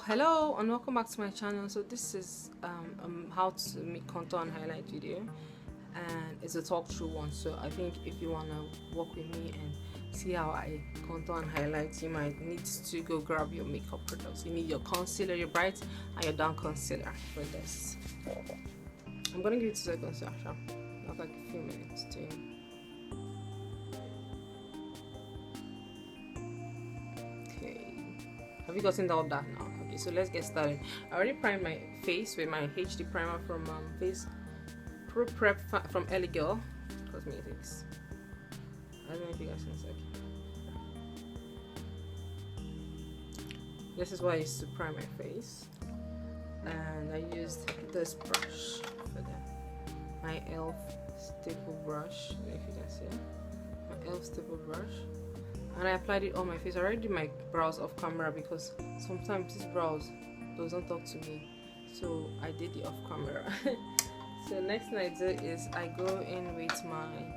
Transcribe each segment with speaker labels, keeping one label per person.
Speaker 1: Hello and welcome back to my channel. So this is how to make contour and highlight video, and it's a talk through one. So I think if you want to work with me and see how I contour and highlight, you might need to go grab your makeup products. You need your concealer, your bright and your down concealer for this. I'm gonna give it 2 seconds actually, not like a few minutes too. Have you gotten all that now? Okay, so let's get started. I already primed my face with my HD primer from Face Pro Prep from Ellie Girl Cosmetics. I don't know if you guys can see. This is what I used to prime my face, and I used this brush for that. My e.l.f. staple brush. I don't know if you can see it. My e.l.f. staple brush. And I applied it on my face. I already did my brows off camera because sometimes this brows doesn't talk to me, so I did it off camera. So next thing I do is I go in with my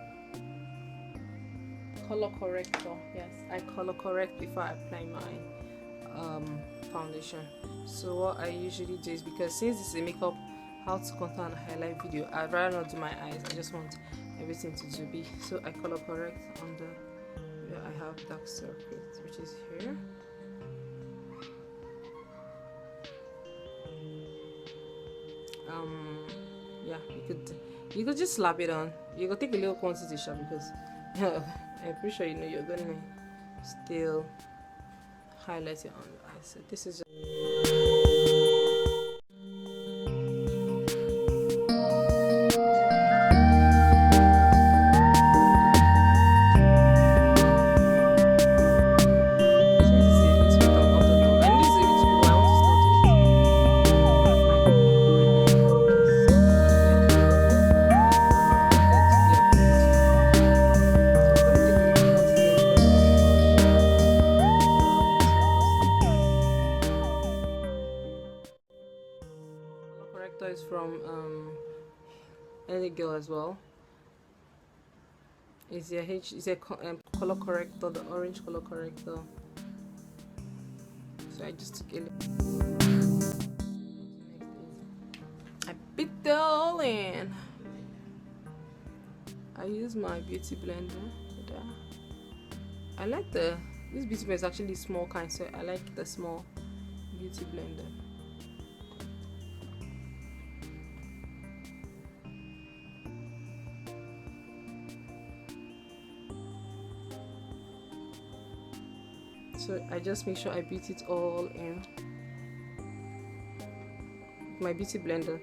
Speaker 1: color corrector. Yes, I color correct before I apply my foundation. So what I usually do is, because since this is a makeup how to contour and highlight video, I'd rather not do my eyes. I just want everything to be. So I color correct on the I have dark circles, which is here. Yeah, you could just slap it on. You could take a little quantity shot because I'm pretty sure you know you're gonna still highlight it on the eyes. So this is is from Ellie Girl as well. It's a color corrector, the orange color corrector. So I just took it. I put it all in. I use my beauty blender for that. I like this beauty blender is actually small kind, so I like the small beauty blender. So I just make sure I beat it all in my beauty blender.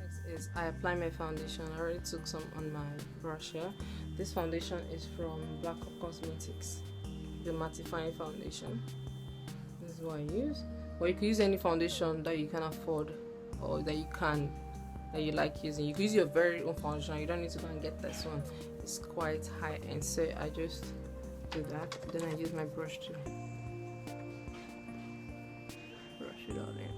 Speaker 1: Next is I apply my foundation. I already took some on my brush here. This foundation is from Black Opal Cosmetics, the mattifying foundation. This is what I use. But you can use any foundation that you can afford or that you like using. You can use your very own foundation. You don't need to go and get this one. It's quite high end, so I just do that. Then I use my brush to brush it on in.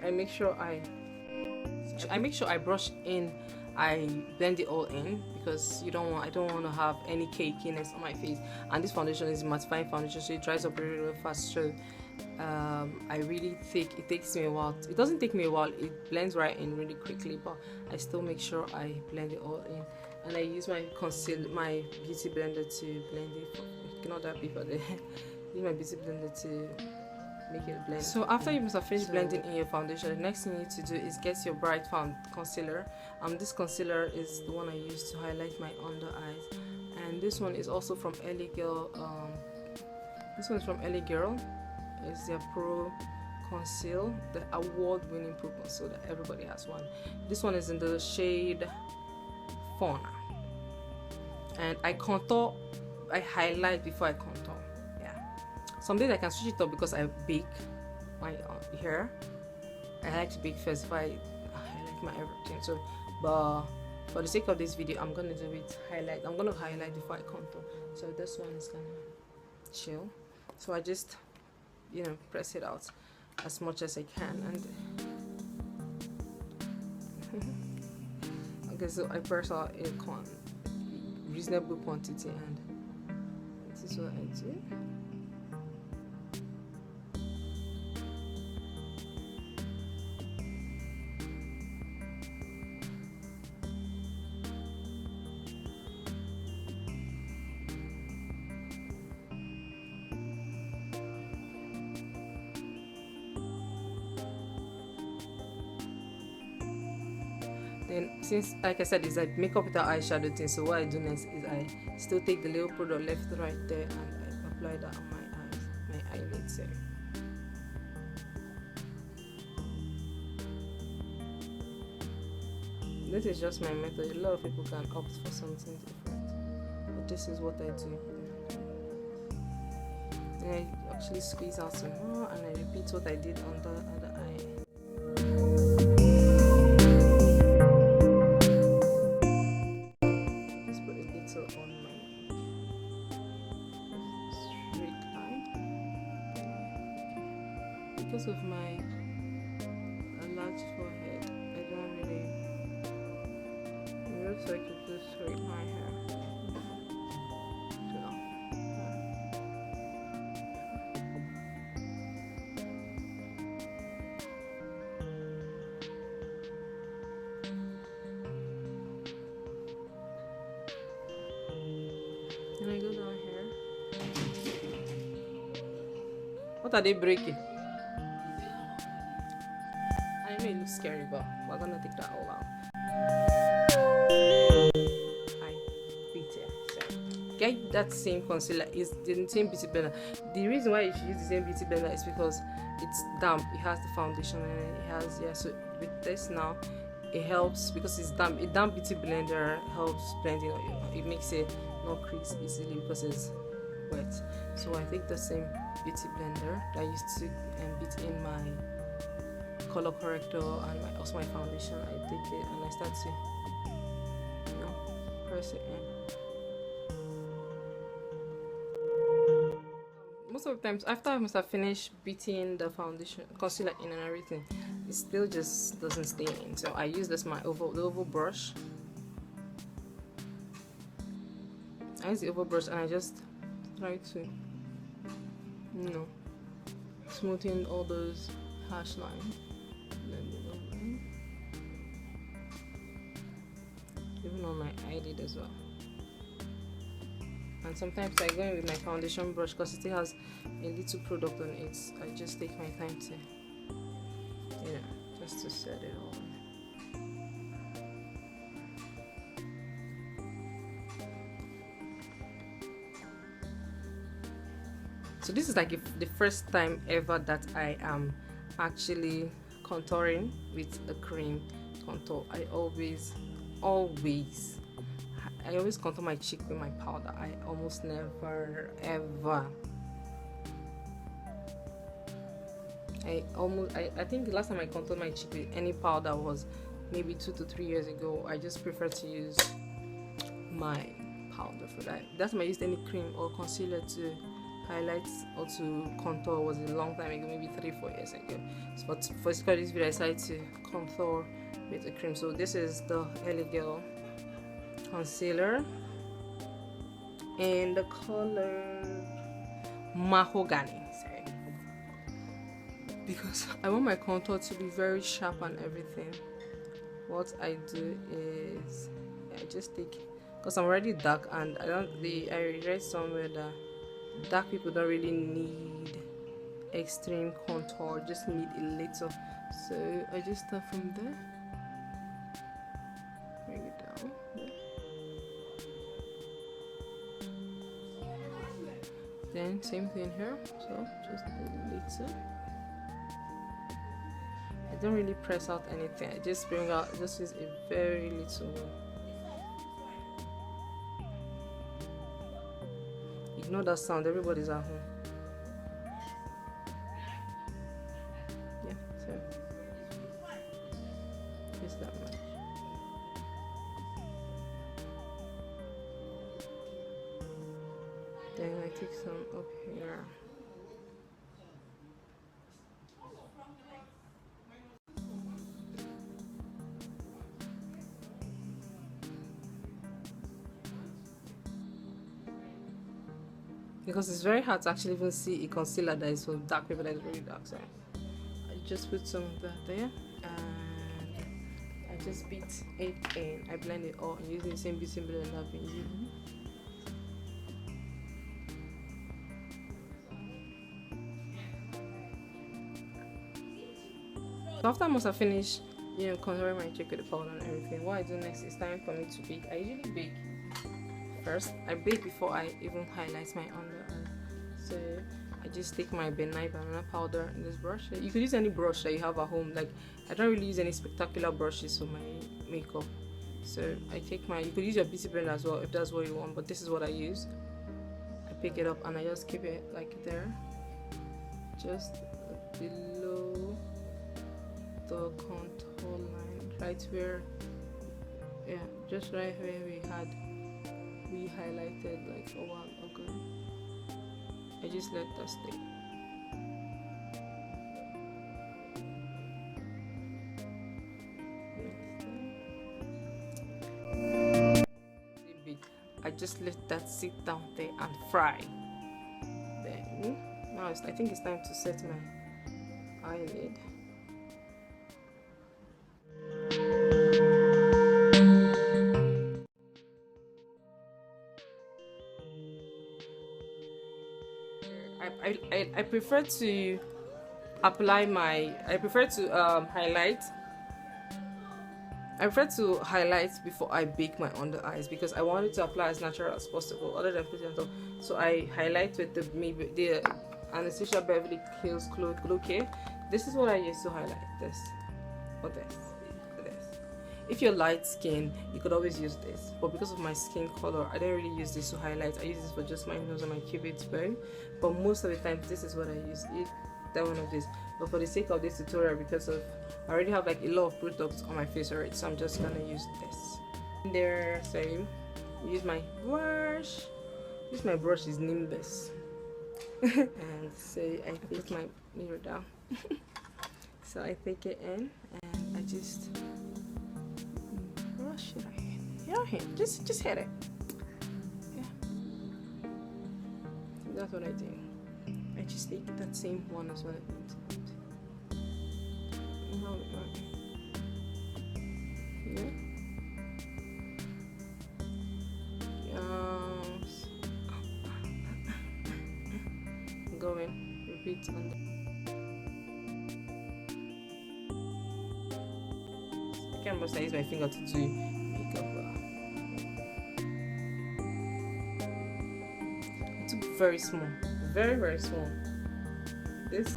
Speaker 1: I make sure I brush in. I blend it all in because I don't want to have any cakiness on my face. And this foundation is a mattifying foundation, so it dries up really, really fast. So I really think it takes me a while. It doesn't take me a while. It blends right in really quickly, but I still make sure I blend it all in. And I use my my beauty blender to blend it. Not that before they use my beauty blender to make it blend. So after you must have finished blending in your foundation, the next thing you need to do is get your bright concealer. This concealer is the one I use to highlight my under eyes, and this one is also from Ellie Girl. This one is from Ellie Girl. It's their Pro Conceal, the award-winning Pro Conceal that everybody has one. This one is in the shade Fawn, and I highlight before I contour. Some days I can switch it up because I bake my hair. I like to bake first if I highlight my everything. So, but for the sake of this video, I'm gonna do it highlight. I'm gonna highlight before I contour. So this one is gonna chill. So I just, press it out as much as I can, and Okay, so I press out a reasonable quantity, and this is what I do. Then, since like I said, it's like makeup without eyeshadow thing, so what I do next is I still take the little product left right there and I apply that on my eyes, my eyelids there. This is just my method. A lot of people can opt for something different, but this is what I do. And I actually squeeze out some more and I repeat what I did on the other eye. Just put a little on my straight line. Because of my large forehead, I don't really. It looks like it just straight my hair. Can I go down here? What are they breaking? I know it looks scary, but we're gonna take that all out. Get that same concealer, is the same beauty blender. The reason why you should use the same beauty blender is because it's damp. It has the foundation and it has, yeah, so with this now it helps because it's damp. A damp beauty blender helps blending. It makes it not crease easily because it's wet. So I take the same beauty blender that I used to beat in my color corrector and also my foundation. I take it and I start to, press it in. Most of the times after I must have finished beating the foundation concealer in and everything, it still just doesn't stay in. So I use this the oval brush. I use the oval brush and I just try to, smoothing all those harsh lines. Even on my eyelid as well. And sometimes I go in with my foundation brush because it still has a little product on it. I just take my time to, just to set it all. So this is like the first time ever that I am actually contouring with a cream contour. I always contour my cheek with my powder. I almost never ever. I think the last time I contoured my cheek with any powder was maybe 2 to 3 years ago. I just prefer to use my powder for that. That's when I used any cream or concealer to highlight or to contour was a long time ago, maybe 3-4 years ago. So, but for this video, I decided to contour with a cream. So this is the LA Girl concealer in the color Mahogany. Sorry, because I want my contour to be very sharp and everything. What I do is I just take, because I'm already dark and I read somewhere that dark people don't really need extreme contour, just need a little. So I just start from there, bring it down there. Then same thing here, so just a little. I don't really press out anything, I just bring out, just use a very little one. Ignore that sound, everybody's at home. Yeah, so just that much. Then I take some up here. because it's very hard to actually even see a concealer that is so dark paper that is really dark. So I just put some of that there, and I just beat it in. I blend it all using the same beauty blender I've been using. So after I must have finished, contouring my cheek with the powder and everything, what I do next is time for me to bake. I usually bake first. I bake before I even highlight my under eye. So I just take my Ben Nye Banana Powder in this brush. You could use any brush that you have at home. Like, I don't really use any spectacular brushes for my makeup. So I take you could use your beauty blender as well if that's what you want, but this is what I use. I pick it up and I just keep it like there, just below the contour line, right where, just right where we highlighted like a while ago. I just let that stay. I just let that sit down there and fry. Then now I think it's time to set my eyelid. I prefer to apply my, I prefer to highlight before I bake my under eyes, because I want it to apply as natural as possible other than putting it on top. So I highlight with the Anastasia Beverly Hills Glow Care. This is what I use to highlight, this or this. If you're light skin, you could always use this, but because of my skin color, I don't really use this to highlight. I use this for just my nose and my cupid's bow, but most of the time this is what I use, that one of this. But for the sake of this tutorial, because I already have like a lot of products on my face already, so I'm just gonna use this. There, so use my brush. My brush is Nimbus. And so I take my mirror down. So I take it in and I just brush it in your hand. Just hit it. Yeah. So that's what I do. I just take that same one as well. Yeah. Yes. Go in. Repeat under. I can't remember if I use my finger to do makeup. I took very small, very small. This.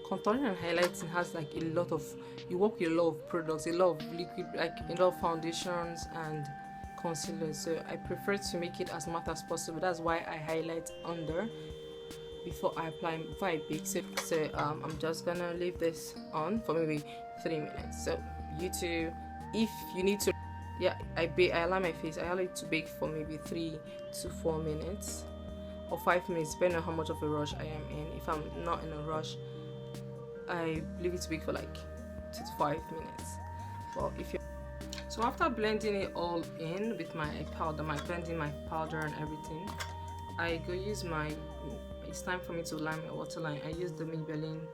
Speaker 1: Contouring and highlighting has like a lot of, you work with a lot of products, a lot of liquid, like a lot of foundations and concealers. So I prefer to make it as matte as possible. That's why I highlight under before I bake. So I'm just gonna leave this on for maybe 3 minutes. So you too, if you need to, I allow my face, I allow it to bake for maybe 3 to 4 minutes or 5 minutes, depending on how much of a rush I am in. If I'm not in a rush, I leave it to bake for like 2 to 5 minutes. Well, so after blending it all in with my powder, blending my powder and everything, I go use it's time for me to line my waterline. I use the Maybelline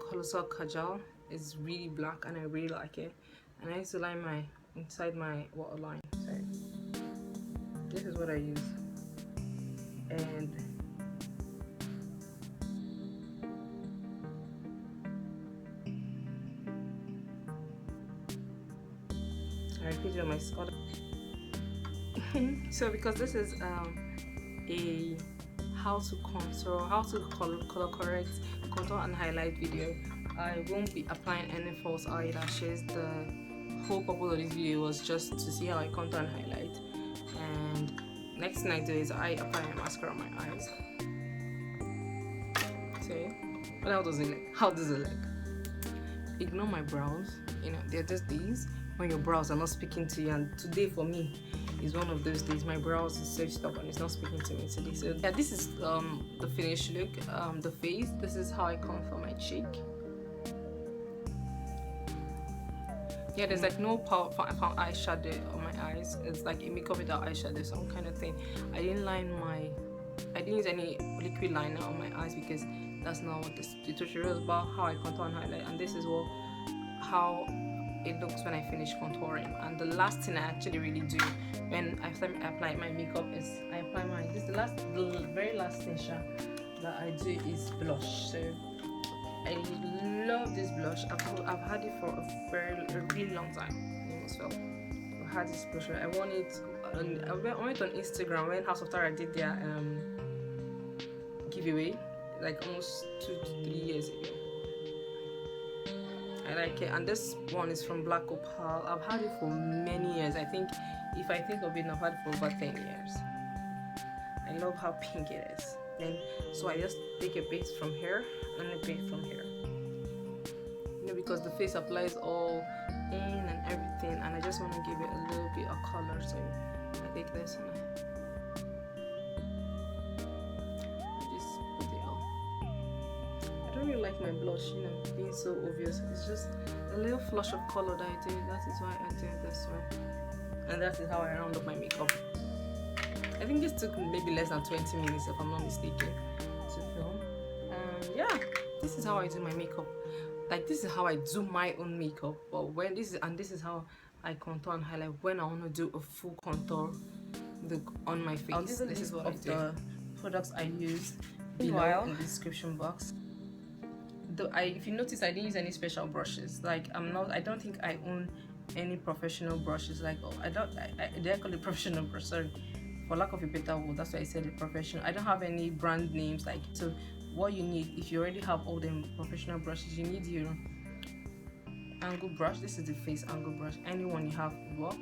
Speaker 1: Colossal Kajal. It's really black and I really like it. And I used to line inside my waterline. So this is what I use. And I repeated my other. So because this is a how to contour, how to color correct, contour and highlight video, I won't be applying any false eyelashes. The whole purpose of this video was just to see how I contour and highlight. And next thing I do is I apply my mascara on my eyes. See? But how does it look? How does it look? Ignore my brows. You know, they're just these when your brows are not speaking to you. And today for me is one of those days. My brows is so stubborn, it's not speaking to me today. So yeah, this is the finished look. The face. This is how I contour my cheek. Yeah, there's like no power eyeshadow on my eyes. It's like a makeup without eyeshadow, some kind of thing. I didn't use any liquid liner on my eyes because that's not what this tutorial is about. How I contour and highlight, and this is how it looks when I finish contouring. And the last thing I actually really do when I apply my makeup is I apply my the very last thing that I do is blush. So I love this blush. I've had it for a really long time. Almost felt I've had this blush. I won it. I went on Instagram when House of Tara did their giveaway, like almost 2 to 3 years ago. I like it, and this one is from Black Opal. I've had it for many years. I think if I think of it, I've had it for over 10 years. I love how pink it is. Then so I just take a bit from here and a bit from here. You know, because the face applies all in and everything, and I just want to give it a little bit of color. So I take this and I just put it on. I don't really like my blush, you know, being so obvious. It's just a little flush of color that I do. That is why I do it this way. And that is how I round up my makeup. I think this took maybe less than 20 minutes if I'm not mistaken to film. Yeah, this is how I do my makeup. Like, this is how I do my own makeup. But when this is how I contour and highlight when I want to do a full contour look on my face. This is what I do. The products I use below in the description box. If you notice, I didn't use any special brushes. Like, I don't think I own any professional brushes. Like, I didn't call it professional brush, sorry, for lack of a better word. That's why I said it professional. I don't have any brand names. Like, so what you need, if you already have all the professional brushes, you need your angle brush. This is the face angle brush. Anyone you have will work.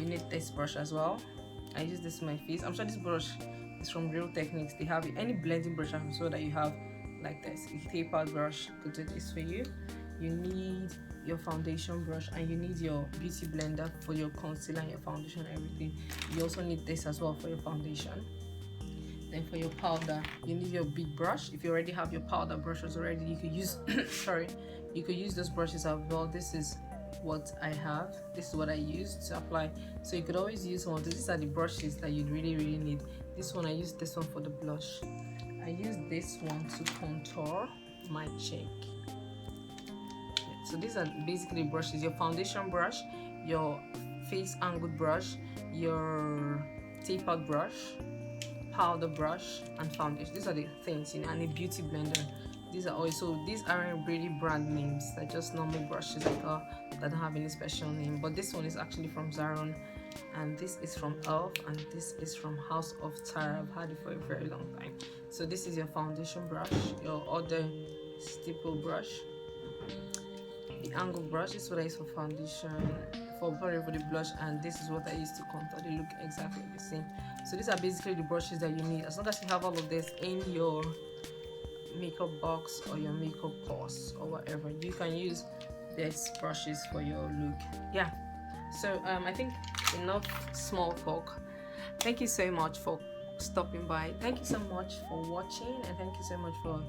Speaker 1: You need this brush as well. I use this in my face. I'm sure this brush is from Real Techniques. They have it. Any blending brush I'm sure that you have like this. A tapered brush could do this for you. You need your foundation brush, and you need your beauty blender for your concealer and your foundation and everything. You also need this as well for your foundation. Then for your powder, you need your big brush. If you already have your powder brushes already, you could use sorry, you could use those brushes as well. This is what I have. This is what I use to apply. So you could always use one. These are the brushes that you really need. This one, I use this one for the blush. I use this one to contour my cheek. So these are basically brushes: your foundation brush, your face angle brush, your tapered brush, powder brush, and foundation. These are the things, you know, and a beauty blender. These aren't really brand names. They're just normal brushes that don't have any special name. But this one is actually from Zaron, and this is from Elf, and this is from House of Tara. I've had it for a very long time. So this is your foundation brush, your other stipple brush. The angle brush is what I use for foundation, for the blush, and this is what I use to contour. They look exactly the same. So these are basically the brushes that you need. As long as you have all of this in your makeup box or your makeup purse or whatever, you can use these brushes for your look. Yeah. So I think enough small talk. Thank you so much for stopping by. Thank you so much for watching, and thank you so much for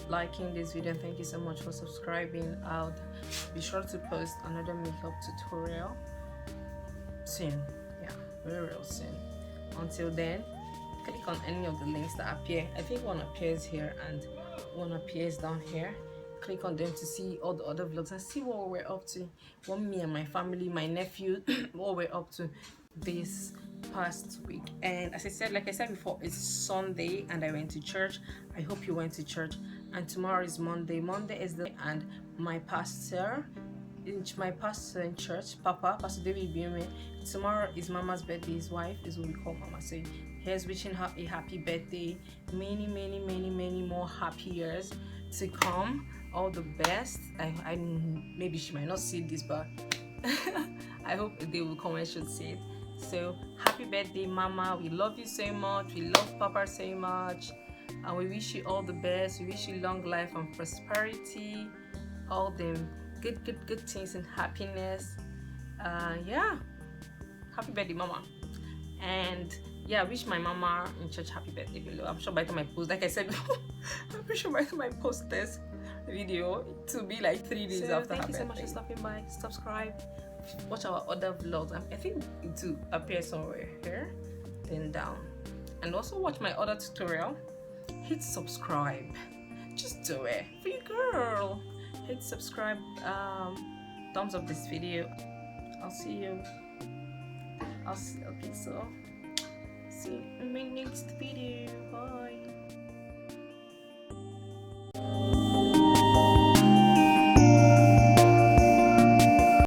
Speaker 1: liking this video, and thank you so much for subscribing. I'll be sure to post another makeup tutorial soon. Yeah, very real soon. Until then, click on any of the links that appear. I think one appears here and one appears down here. Click on them to see all the other vlogs and see what we're up to, what me and my family, my nephew, what we're up to this past week. And as I said, like I said before, it's Sunday and I went to church. I hope you went to church. And tomorrow is Monday. Monday is and my pastor my pastor in church, Papa, Pastor David Biome. Tomorrow is Mama's birthday. His wife is what we call Mama. So here's wishing her a happy birthday. Many, many, many, many more happy years to come. All the best. I maybe she might not see this, but I hope they will come and should see it. So happy birthday, Mama. We love you so much. We love Papa so much. And we wish you all the best. We wish you long life and prosperity. All the good things and happiness. Yeah. Happy birthday, Mama. And yeah, I wish my mama in church happy birthday below. I'm sure by the time I post, like I said before, I'm pretty sure by the time I post this video, it will be like 3 days after. Thank you so much for stopping by. Subscribe. Watch our other vlogs. I think it will appear somewhere here, then down. And also watch my other tutorial. Hit subscribe. Just do it for you, girl. Hit subscribe. Thumbs up this video. I'll see you. Okay, so see you in my next video. Bye.